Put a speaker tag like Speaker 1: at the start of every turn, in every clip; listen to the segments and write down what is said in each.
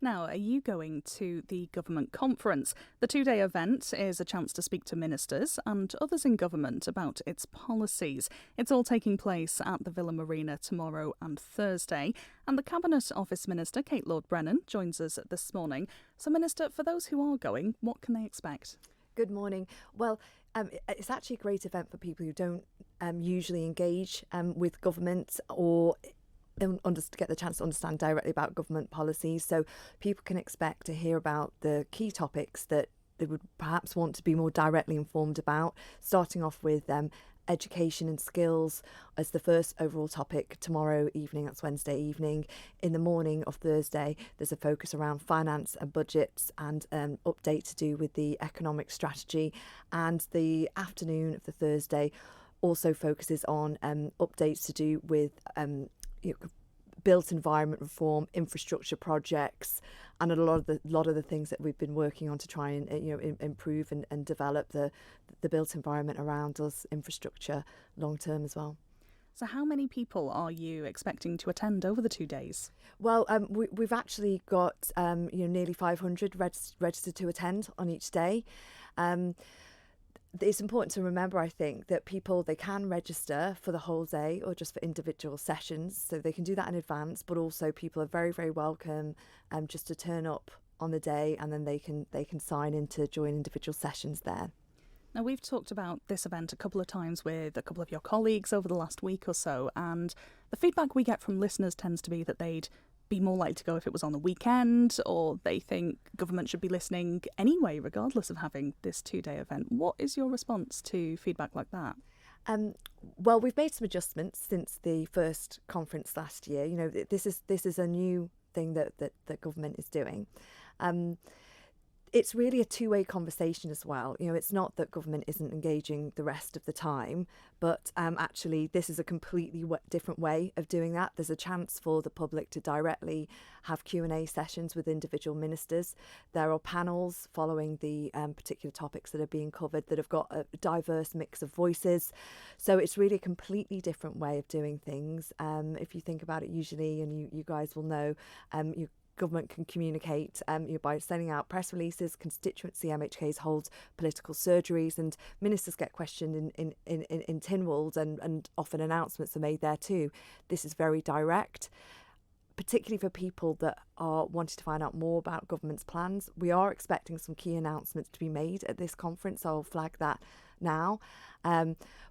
Speaker 1: Now, are you going to the government conference? The two-day event is a chance to speak to ministers and others in government about its policies. It's all taking place at the Villa Marina tomorrow and Thursday. And the Cabinet Office Minister Kate Lord-Brennan joins us this morning. So, Minister, for those who are going, what can they expect?
Speaker 2: Good morning. Well, it's actually a great event for people who don't usually engage with government or get the chance to understand directly about government policies. So people can expect to hear about the key topics that they would perhaps want to be more directly informed about, starting off with education and skills as the first overall topic tomorrow evening. That's Wednesday evening. In the morning of Thursday, there's a focus around finance and budgets and update to do with the economic strategy. And the afternoon of the Thursday also focuses on updates to do with built environment reform, infrastructure projects, and a lot of the things that we've been working on to try and improve and develop the built environment around us, infrastructure long term as well.
Speaker 1: So how many people are you expecting to attend over the 2 days?
Speaker 2: Well, we've actually got nearly 500 registered to attend on each day. It's important to remember, I think, that they can register for the whole day or just for individual sessions. So they can do that in advance, but also people are very, very welcome just to turn up on the day, and then they can sign in to join individual sessions there.
Speaker 1: Now, we've talked about this event a couple of times with a couple of your colleagues over the last week or so, and the feedback we get from listeners tends to be that they'd be more likely to go if it was on the weekend, or they think government should be listening anyway, regardless of having this 2-day event. What is your response to feedback like that?
Speaker 2: Well, we've made some adjustments since the first conference last year. This is a new thing that government is doing. It's really a two-way conversation as well. It's not that government isn't engaging the rest of the time, but actually this is a completely different way of doing that. There's a chance for the public to directly have Q&A sessions with individual ministers. There are panels following the particular topics that are being covered that have got a diverse mix of voices. So it's really a completely different way of doing things. If you think about it, usually, and you guys will know, government can communicate by sending out press releases. Constituency MHKs hold political surgeries, and ministers get questioned in Tynwald, and often announcements are made there too. This is very direct, particularly for people that are wanting to find out more about government's plans. We are expecting some key announcements to be made at this conference. I'll flag that now.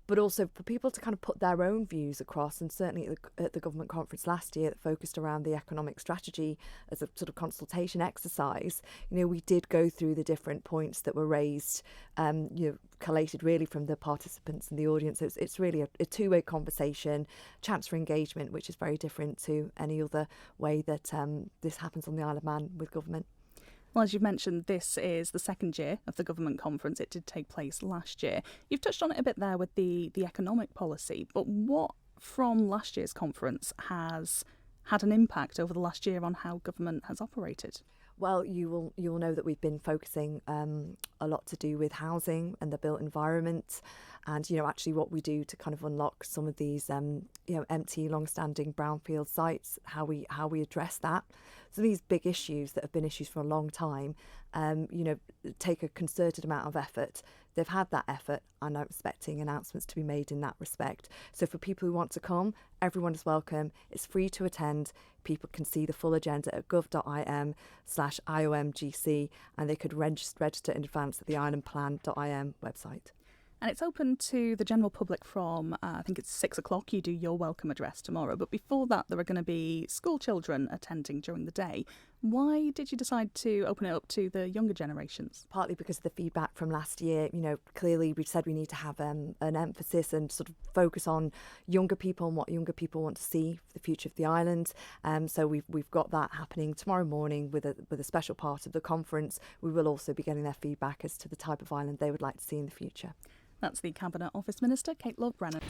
Speaker 2: But also for people to kind of put their own views across, and certainly at the government conference last year that focused around the economic strategy as a sort of consultation exercise, we did go through the different points that were raised, collated really from the participants in the audience. It's really a two-way conversation, chance for engagement, which is very different to any other way that this happens on the Isle of Man with government.
Speaker 1: Well, as you've mentioned, this is the second year of the government conference. It did take place last year. You've touched on it a bit there with the economic policy, but what from last year's conference has had an impact over the last year on how government has operated?
Speaker 2: Well, you'll know that we've been focusing a lot to do with housing and the built environment, and actually what we do to kind of unlock some of these empty, long-standing brownfield sites, how we address that. So these big issues that have been issues for a long time, take a concerted amount of effort. They've had that effort, and I'm expecting announcements to be made in that respect. So for people who want to come, everyone is welcome. It's free to attend. People can see the full agenda at gov.im/IOMGC, and they could register in advance at the islandplan.im website.
Speaker 1: And it's open to the general public from, I think it's 6 o'clock. You do your welcome address tomorrow. But before that, there are going to be school children attending during the day. Why did you decide to open it up to the younger generations?
Speaker 2: Partly because of the feedback from last year. Clearly we've said we need to have an emphasis and sort of focus on younger people and what younger people want to see for the future of the island. So we've got that happening tomorrow morning with a special part of the conference. We will also be getting their feedback as to the type of island they would like to see in the future.
Speaker 1: That's the Cabinet Office Minister Kate Lord-Brennan.